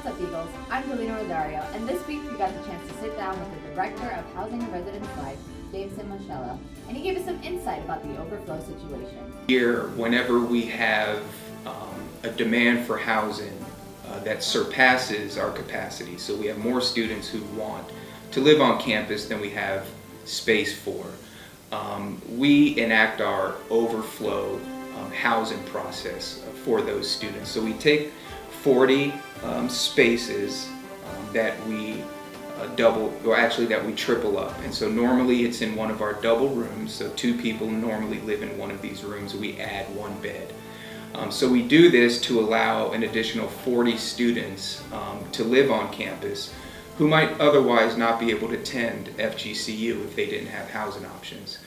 What's up, Eagles? I'm Delinah Rosario, and this week we got the chance to sit down with the Director of Housing and Residence Life, Jameson Moschella, and he gave us some insight about the overflow situation. Here, whenever we have a demand for housing that surpasses our capacity, so we have more students who want to live on campus than we have space for, we enact our overflow housing process for those students. So we take 40 spaces that we that we triple up. And so normally it's in one of our double rooms, so 2 people normally live in one of these rooms, we add 1 bed. So we do this to allow an additional 40 students to live on campus who might otherwise not be able to attend FGCU if they didn't have housing options.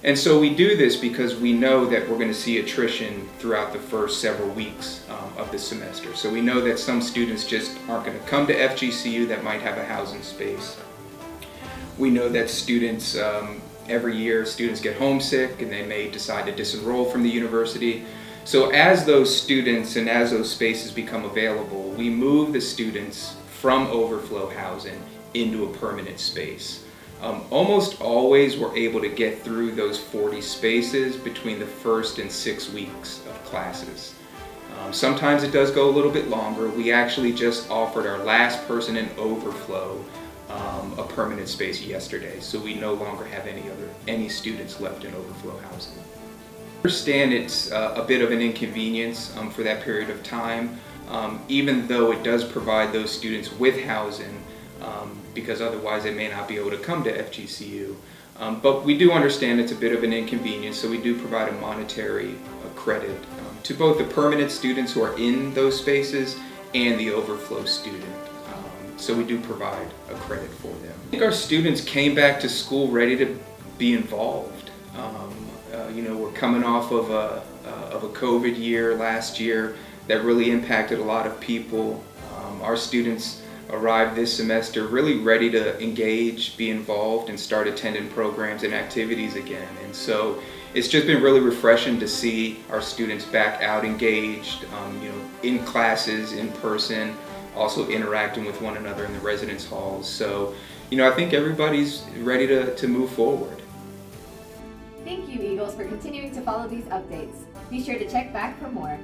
And so we do this because we know that we're going to see attrition throughout the first several weeks of the semester. So we know that some students just aren't going to come to FGCU that might have a housing space. We know that students, every year, students get homesick and they may decide to disenroll from the university. So as those students and as those spaces become available, we move the students from overflow housing into a permanent space. Almost always we're able to get through those 40 spaces between the first and 6 weeks of classes. Sometimes it does go a little bit longer. We actually just offered our last person in overflow a permanent space yesterday, so we no longer have any students left in overflow housing. I understand it's a bit of an inconvenience for that period of time, even though it does provide those students with housing, because otherwise they may not be able to come to FGCU. But we do understand it's a bit of an inconvenience, so we do provide a monetary credit to both the permanent students who are in those spaces and the overflow student. So we do provide a credit for them. I think our students came back to school ready to be involved. We're coming off of a COVID year last year that really impacted a lot of people. Our students arrived this semester really ready to engage, be involved, and start attending programs and activities again. And so it's just been really refreshing to see our students back out engaged, in classes, in person, also interacting with one another in the residence halls. So, I think everybody's ready to move forward. Thank you, Eagles, for continuing to follow these updates. Be sure to check back for more.